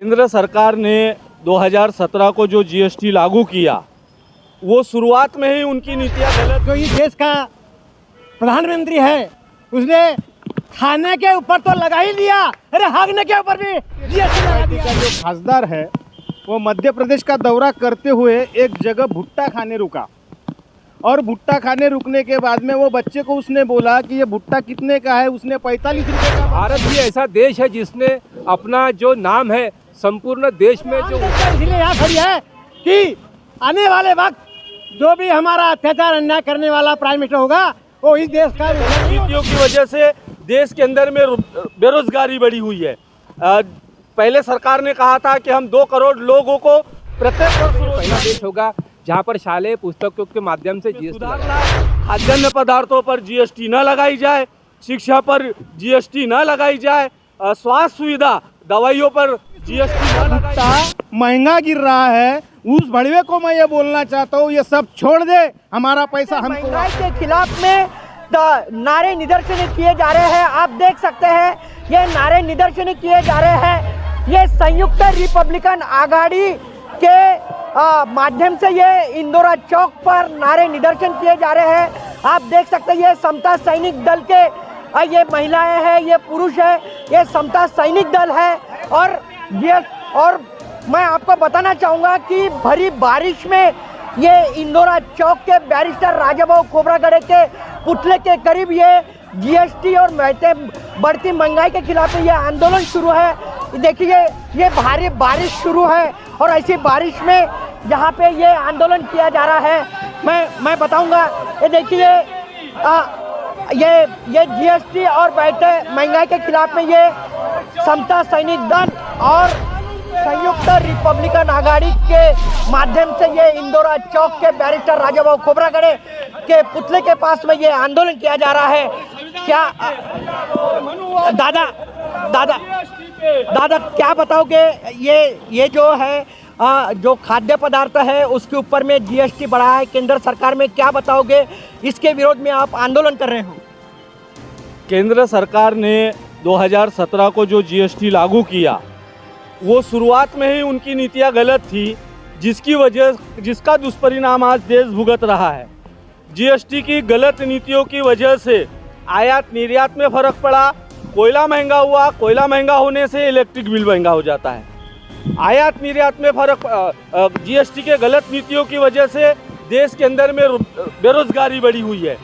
केंद्र सरकार ने 2017 को जो जीएसटी लागू किया, वो शुरुआत में ही उनकी नीतियां गलत। जो इस देश का प्रधानमंत्री है उसने खाने के ऊपर तो लगा ही लिया, अरे हागने के ऊपर भी जीएसटी लगा दिया। का जो खासदार है वो मध्य प्रदेश का दौरा करते हुए एक जगह भुट्टा खाने रुका और भुट्टा खाने रुकने के बाद में वो बच्चे को उसने बोला कि ये भुट्टा कितने का है, उसने 45 रुपए का। भारत भी ऐसा देश है जिसने अपना जो नाम है संपूर्ण देश में जो इसलिए यहाँ खड़ी है कि आने वाले वक्त जो भी हमारा अत्याचार अन्याय करने वाला प्राइम मिनिस्टर होगा वो इस देश का नीतियों की वजह से देश के अंदर में बेरोजगारी बढ़ी हुई है। पहले सरकार ने कहा था कि हम 2 करोड़ लोगों को प्रत्येक वर्ष पहला देश होगा जहां पर शालेय पुस्तकों के माध्यम से जीएसटी सुधार लाए। खाद्यान्न पदार्थों पर जीएसटी न लगाई जाए, शिक्षा पर जीएसटी न लगाई जाए, स्वास्थ्य सुविधा दवाइयों पर जीएसटी न लगाई जाए। महंगा गिर रहा है, उस भड़वे को मैं ये बोलना चाहता हूँ ये सब छोड़ दे, हमारा पैसा हमको। महंगाई के खिलाफ में नारे निदर्शन किए जा रहे हैं। आप देख सकते हैं ये नारे निदर्शन किए जा रहे हैं। ये संयुक्त रिपब्लिकन आघाड़ी के माध्यम से ये इंदौरा चौक पर नारे निदर्शन किए जा रहे हैं। आप देख सकते हैं ये समता सैनिक दल के ये महिलाएं हैं, ये पुरुष है, ये समता सैनिक दल है। और मैं आपको बताना चाहूँगा कि भरी बारिश में ये इंदौरा चौक के बैरिस्टर राजाभाऊ खोबरागड़े के पुतले के करीब ये जीएसटी और बढ़ती महंगाई के खिलाफ ये आंदोलन शुरू है। देखिए ये भारी बारिश शुरू है और ऐसी बारिश में जहाँ पे ये आंदोलन किया जा रहा है मैं बताऊंगा। ये देखिए ये जीएसटी और बढ़ते महंगाई के खिलाफ में ये समता सैनिक दल और संयुक्त रिपब्लिकन आघाड़ी के माध्यम से ये इंदौरा चौक के बैरिस्टर राजाभाऊ खोबरागड़े के पुतले के पास में ये आंदोलन किया जा रहा है। क्या दादा क्या बताओगे, ये जो है जो खाद्य पदार्थ है उसके ऊपर में जीएसटी बढ़ा है केंद्र सरकार में, क्या बताओगे? इसके विरोध में आप आंदोलन कर रहे हो। केंद्र सरकार ने 2017 को जो जीएसटी लागू किया, वो शुरुआत में ही उनकी नीतियां गलत थी, जिसका दुष्परिणाम आज देश भुगत रहा है। जीएसटी की गलत नीतियों की वजह से आयात निर्यात में फर्क पड़ा, कोयला महंगा हुआ, कोयला महंगा होने से इलेक्ट्रिक बिल महंगा हो जाता है। आयात निर्यात में फर्क, जीएसटी के गलत नीतियों की वजह से देश के अंदर में बेरोजगारी बढ़ी हुई है।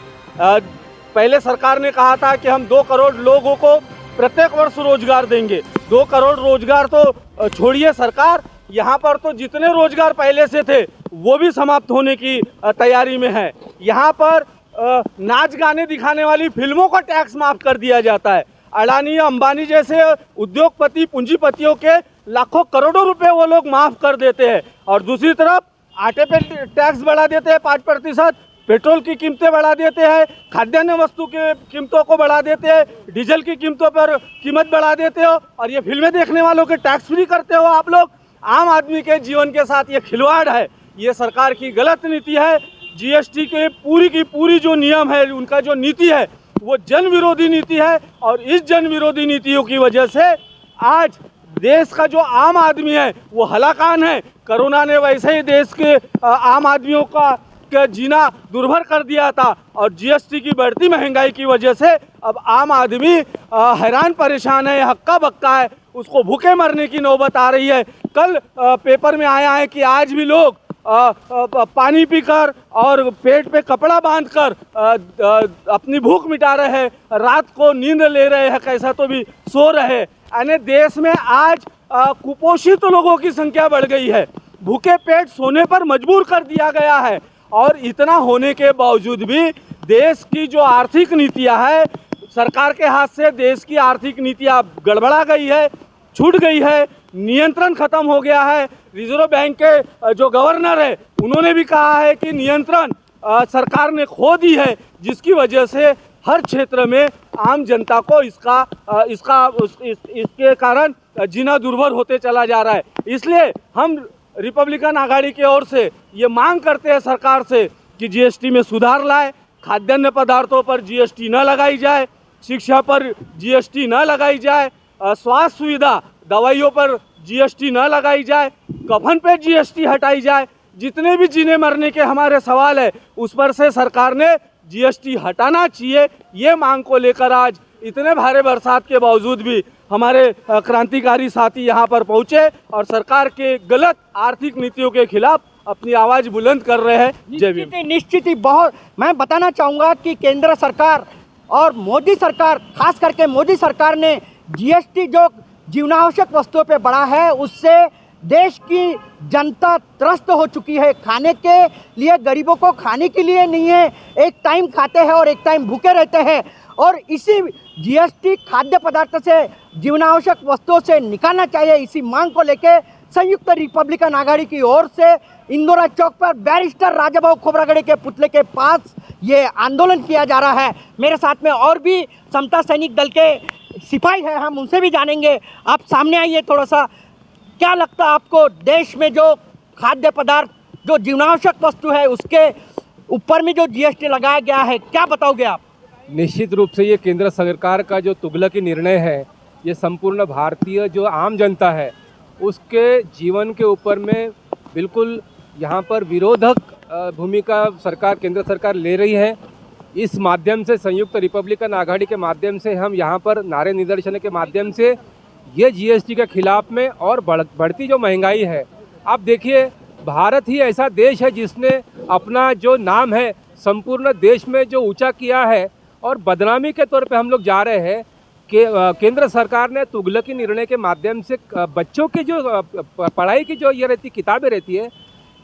पहले सरकार ने कहा था कि हम 2 करोड़ लोगों को प्रत्येक वर्ष रोजगार देंगे। 2 करोड़ रोजगार तो छोड़िए सरकार, यहाँ पर तो जितने रोजगार पहले से थे वो भी समाप्त होने की तैयारी में है। यहाँ पर नाच गाने दिखाने वाली फिल्मों का टैक्स माफ कर दिया जाता है। अडानी अंबानी जैसे उद्योगपति पूंजीपतियों के लाखों करोड़ों रुपए वो लोग माफ कर देते हैं। और दूसरी तरफ आटे पे टैक्स बढ़ा देते हैं 5%, पेट्रोल की कीमतें बढ़ा देते हैं, खाद्यान्न वस्तु की कीमतों को बढ़ा देते हैं, डीजल की कीमतों पर कीमत बढ़ा देते हो और ये फिल्में देखने वालों के टैक्स फ्री करते हो आप लोग। आम आदमी के जीवन के साथ ये खिलवाड़ है, ये सरकार की गलत नीति है। जीएसटी के पूरी की पूरी जो नियम है, उनका जो नीति है वो जन विरोधी नीति है और इस जन विरोधी नीतियों की वजह से आज देश का जो आम आदमी है वो हलाकान है। कोरोना ने वैसे ही देश के आम आदमियों का जीना दुर्भर कर दिया था और जीएसटी की बढ़ती महंगाई की वजह से अब आम आदमी हैरान परेशान है, हक्का बक्का है, उसको भूखे मरने की नौबत आ रही है। कल पेपर में आया है कि आज भी लोग पानी पीकर और पेट पे कपड़ा बांधकर अपनी भूख मिटा रहे हैं, रात को नींद ले रहे हैं, कैसा तो भी सो रहे हैं। यानी देश में आज कुपोषित लोगों की संख्या बढ़ गई है, भूखे पेट सोने पर मजबूर कर दिया गया है। और इतना होने के बावजूद भी देश की जो आर्थिक नीतियां है, सरकार के हाथ से देश की आर्थिक नीतियां गड़बड़ा गई है, छूट गई है, नियंत्रण खत्म हो गया है। रिजर्व बैंक के जो गवर्नर है उन्होंने भी कहा है कि नियंत्रण सरकार ने खो दी है, जिसकी वजह से हर क्षेत्र में आम जनता को इसके कारण जीना दुर्भर होते चला जा रहा है। इसलिए हम रिपब्लिकन आघाड़ी की ओर से ये मांग करते हैं सरकार से कि जीएसटी में सुधार लाए, खाद्यान्न पदार्थों पर जीएसटी न लगाई जाए, शिक्षा पर जीएसटी न लगाई जाए, स्वास्थ्य सुविधा दवाइयों पर जीएसटी न लगाई जाए, कफन पे जीएसटी हटाई जाए। जितने भी जीने मरने के हमारे सवाल है उस पर से सरकार ने जीएसटी हटाना चाहिए। ये मांग को लेकर आज इतने भारे बरसात के बावजूद भी हमारे क्रांतिकारी साथी यहाँ पर पहुँचे और सरकार के गलत आर्थिक नीतियों के खिलाफ अपनी आवाज़ बुलंद कर रहे हैं। जय भीम। निश्चित ही बहुत मैं बताना चाहूँगा कि केंद्र सरकार और मोदी सरकार, खास करके मोदी सरकार ने जीएसटी जो जीवनावश्यक वस्तुओं पे बढ़ा है उससे देश की जनता त्रस्त हो चुकी है। खाने के लिए गरीबों को खाने के लिए नहीं है, एक टाइम खाते हैं और एक टाइम भूखे रहते हैं। और इसी जीएसटी खाद्य पदार्थ से जीवनावश्यक वस्तुओं से निकालना चाहिए। इसी मांग को लेकर संयुक्त रिपब्लिकन आघाड़ी की ओर से इंदौरा चौक पर बैरिस्टर राजाभाऊ खोब्रागड़े के पुतले के पास ये आंदोलन किया जा रहा है। मेरे साथ में और भी समता सैनिक दल के सिपाही हैं, हम उनसे भी जानेंगे। आप सामने आइए थोड़ा सा। क्या लगता है आपको, देश में जो खाद्य पदार्थ जो जीवनावश्यक वस्तु है उसके ऊपर में जो जीएसटी लगाया गया है, क्या बताओगे आप? निश्चित रूप से ये केंद्र सरकार का जो तुगलकी निर्णय है, ये संपूर्ण भारतीय जो आम जनता है उसके जीवन के ऊपर में बिल्कुल यहाँ पर विरोधक भूमिका सरकार, केंद्र सरकार ले रही है। इस माध्यम से संयुक्त रिपब्लिकन आघाड़ी के माध्यम से हम यहाँ पर नारे निदर्शन के माध्यम से ये जीएसटी के खिलाफ में और बढ़ती जो महंगाई है, आप देखिए भारत ही ऐसा देश है जिसने अपना जो नाम है संपूर्ण देश में जो ऊंचा किया है और बदनामी के तौर पे हम लोग जा रहे हैं कि केंद्र सरकार ने तुगलकी निर्णय के माध्यम से बच्चों की जो पढ़ाई की जो ये रहती किताबें रहती है,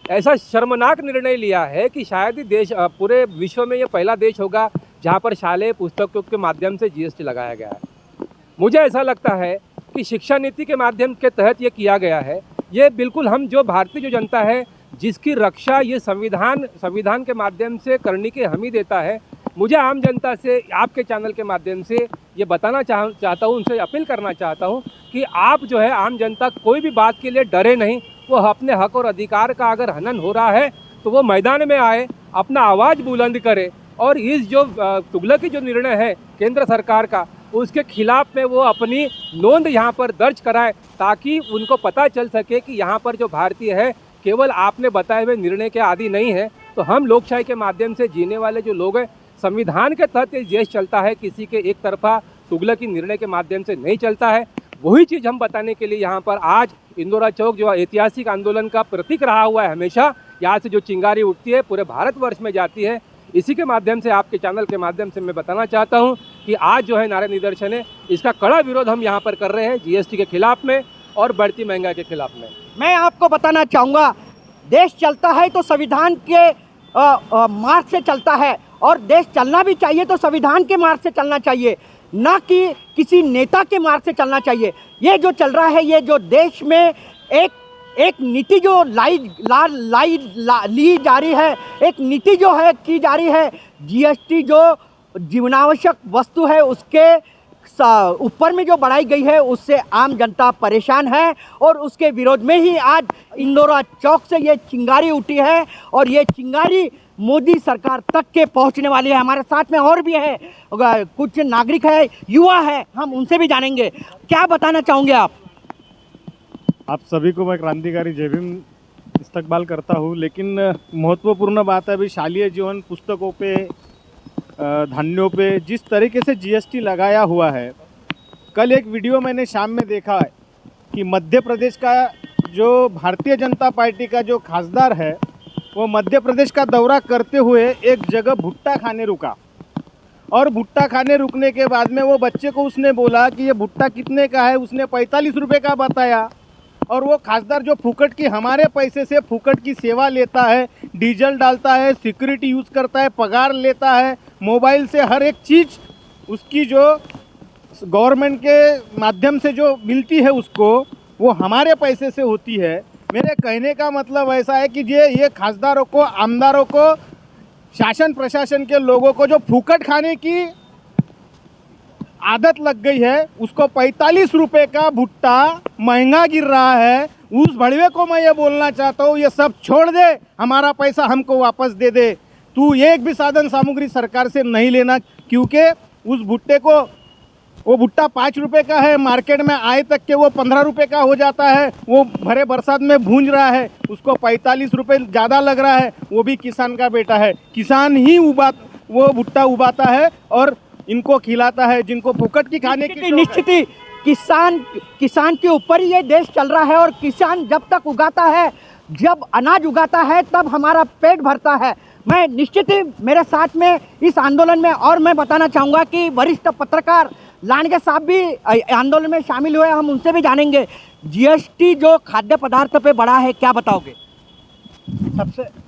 ऐसा शर्मनाक निर्णय लिया है कि शायद ही देश पूरे विश्व में ये पहला देश होगा जहाँ पर शालेय पुस्तकों के माध्यम से जीएसटी लगाया गया है। मुझे ऐसा लगता है कि शिक्षा नीति के माध्यम के तहत ये किया गया है। ये बिल्कुल हम जो भारतीय जो जनता है जिसकी रक्षा ये संविधान के माध्यम से करने की हमी देता है। मुझे आम जनता से आपके चैनल के माध्यम से ये बताना चाहता हूँ, उनसे अपील करना चाहता हूँ कि आप जो है आम जनता कोई भी बात के लिए डरे नहीं। वो अपने हक और अधिकार का अगर हनन हो रहा है तो वो मैदान में आए, अपना आवाज़ बुलंद करे और इस जो तुगलकी जो निर्णय है केंद्र सरकार का उसके खिलाफ में वो अपनी नोंद यहाँ पर दर्ज कराए ताकि उनको पता चल सके कि यहाँ पर जो भारतीय है केवल आपने बताए हुए निर्णय के आदी नहीं है। तो हम लोकशाही के माध्यम से जीने वाले जो लोग हैं, संविधान के तहत ये देश चलता है, किसी के एक तरफा तुगलकी निर्णय के माध्यम से नहीं चलता है। वही चीज़ हम बताने के लिए यहाँ पर आज इंदौरा चौक जो ऐतिहासिक आंदोलन का प्रतीक रहा हुआ है, हमेशा यहाँ से जो चिंगारी उठती है पूरे भारतवर्ष में जाती है। इसी के माध्यम से आपके चैनल के माध्यम से मैं बताना चाहता हूँ कि आज जो है नारे निदर्शन है, इसका कड़ा विरोध हम यहाँ पर कर रहे हैं जीएसटी के खिलाफ में और बढ़ती महंगाई के खिलाफ में। मैं आपको बताना चाहूँगा, देश चलता है तो संविधान के मार्ग से चलता है और देश चलना भी चाहिए तो संविधान के मार्ग से चलना चाहिए, ना कि किसी नेता के मार्ग से चलना चाहिए। ये जो चल रहा है, ये जो देश में एक नीति जो ली जा रही है, एक नीति जो है की जा रही है, जीएसटी जो जीवनावश्यक वस्तु है उसके ऊपर में जो बढ़ाई गई है उससे आम जनता परेशान है और उसके विरोध में ही आज इंदौरा चौक से ये चिंगारी उठी है और ये चिंगारी मोदी सरकार तक के पहुंचने वाली है। हमारे साथ में और भी है, कुछ नागरिक है, युवा है, हम उनसे भी जानेंगे। क्या बताना चाहोगे आप सभी को मैं क्रांतिकारी जय भीम इस्तकबाल करता हूँ। लेकिन महत्वपूर्ण बात है, अभी शालेय जीवन पुस्तकों पे, धान्यों पे जिस तरीके से जीएसटी लगाया हुआ है, कल एक वीडियो मैंने शाम में देखा है कि मध्य प्रदेश का जो भारतीय जनता पार्टी का जो खासदार है वो मध्य प्रदेश का दौरा करते हुए एक जगह भुट्टा खाने रुका और भुट्टा खाने रुकने के बाद में वो बच्चे को उसने बोला कि ये भुट्टा कितने का है, उसने 45 रुपये का बताया। और वो खासदार जो फुकट की हमारे पैसे से फुकट की सेवा लेता है, डीजल डालता है, सिक्योरिटी यूज़ करता है, पगार लेता है, मोबाइल से हर एक चीज़ उसकी जो गवर्नमेंट के माध्यम से जो मिलती है उसको, वो हमारे पैसे से होती है। मेरे कहने का मतलब ऐसा है कि ये खासदारों को, आमदारों को, शासन प्रशासन के लोगों को जो फुकट खाने की आदत लग गई है, उसको 45 रुपये का भुट्टा महंगा गिर रहा है। उस भड़वे को मैं ये बोलना चाहता हूँ, ये सब छोड़ दे, हमारा पैसा हमको वापस दे दे। तू एक भी साधन सामग्री सरकार से नहीं लेना, क्योंकि उस भुट्टे को वो भुट्टा 5 रुपए का है, मार्केट में आए तक के वो 15 रुपए का हो जाता है। वो भरे बरसात में भूंज रहा है, उसको 45 रुपए ज़्यादा लग रहा है। वो भी किसान का बेटा है, किसान ही वो भुट्टा उगाता है और इनको खिलाता है, जिनको फुकट की खाने की निश्चित ही किसान के ऊपर ही ये देश चल रहा है। और किसान जब तक उगाता है, जब अनाज उगाता है, तब हमारा पेट भरता है। मैं निश्चित ही मेरे साथ में इस आंदोलन में, और मैं बताना चाहूँगा कि वरिष्ठ पत्रकार लांडगे साहब भी आंदोलन में शामिल हुए, हम उनसे भी जानेंगे। जीएसटी जो खाद्य पदार्थ पे बढ़ा है, क्या बताओगे?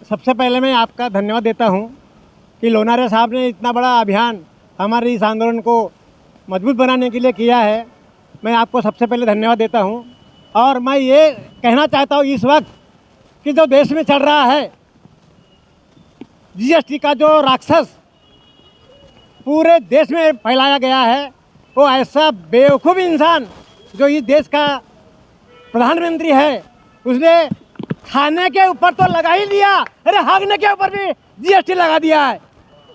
सबसे पहले मैं आपका धन्यवाद देता हूं कि लोनारे साहब ने इतना बड़ा अभियान हमारे इस आंदोलन को मजबूत बनाने के लिए किया है। मैं आपको सबसे पहले धन्यवाद देता हूं। और मैं ये कहना चाहता हूं इस वक्त कि जो देश में चल रहा है जीएसटी का जो राक्षस पूरे देश में फैलाया गया है, वो ऐसा बेवकूफ़ इंसान जो इस देश का प्रधानमंत्री है, उसने खाने के ऊपर तो लगा ही लिया, अरे हागने के ऊपर भी जीएसटी लगा दिया है।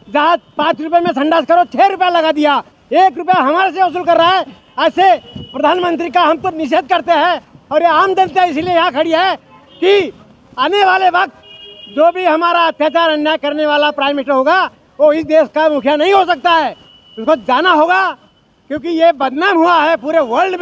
जहाँ 5 रुपये में संडास करो 6 रुपया लगा दिया, 1 रुपया हमारे से वसूल कर रहा है। ऐसे प्रधानमंत्री का हम तो निषेध करते हैं। और ये आम जनता इसीलिए यहाँ खड़ी है कि आने वाले वक्त जो भी हमारा अत्याचार अन्याय करने वाला प्राइम मिनिस्टर होगा, वो इस देश का मुखिया नहीं हो सकता है। उसको जाना होगा, क्योंकि ये बदनाम हुआ है पूरे वर्ल्ड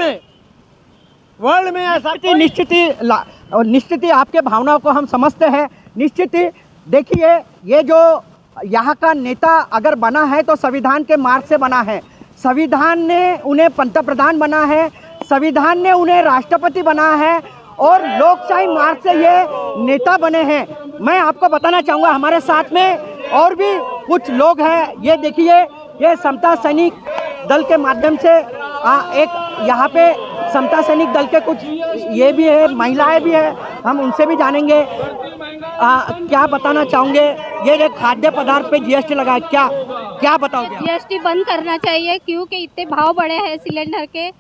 में ऐसा निश्चित ही आपके भावनाओं को हम समझते हैं। निश्चित ही देखिए, ये जो यहाँ का नेता अगर बना है तो संविधान के मार्ग से बना है। संविधान ने उन्हें पंतप्रधान बना है, संविधान ने उन्हें राष्ट्रपति बना है, और लोकशाही मार्ग से ये नेता बने हैं। मैं आपको बताना चाहूँगा, हमारे साथ में और भी कुछ लोग हैं। ये देखिए, ये समता सैनिक दल के माध्यम से एक यहाँ पे समता सैनिक दल के कुछ ये भी है, महिलाएं भी है, हम उनसे भी जानेंगे। क्या बताना चाहोगे, ये जो खाद्य पदार्थ पे जीएसटी लगा है, क्या बताओगे? जीएसटी बंद करना चाहिए, क्योंकि इतने भाव बढ़े हैं सिलेंडर के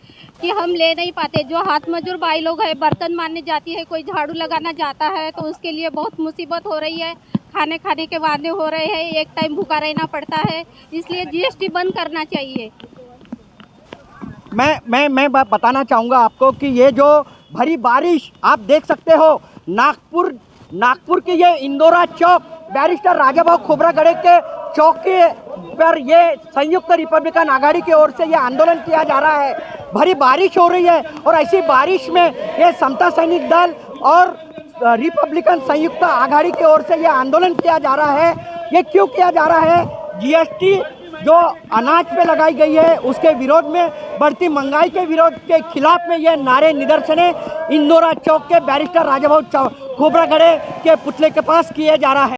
कि हम ले नहीं पाते। जो हाथ मजदूर भाई लोग हैं, बर्तन मारने जाती है, कोई झाड़ू लगाना जाता है, तो उसके लिए बहुत मुसीबत हो रही है। खाने के वादे हो रहे हैं, एक टाइम भूखा रहना पड़ता है, इसलिए जीएसटी बंद करना चाहिए। मैं बताना चाहूँगा आपको कि ये जो भरी बारिश आप देख सकते हो, नागपुर की ये इंदौरा चौक, बैरिस्टर राजाभाऊ खोब्रागड़े के चौक के पर ये संयुक्त रिपब्लिकन आघाड़ी की ओर से ये आंदोलन किया जा रहा है। भरी बारिश हो रही है, और ऐसी बारिश में ये समता सैनिक दल और रिपब्लिकन संयुक्त आघाड़ी की ओर से ये आंदोलन किया जा रहा है। ये क्यों किया जा रहा है? जीएसटी जो अनाज पे लगाई गई है, उसके विरोध में, बढ़ती महंगाई के विरोध के खिलाफ में ये नारे निदर्शने इंदौरा चौक के बैरिस्टर राजाभाऊ खोब्रागड़े के पुतले के पास किए जा रहा है।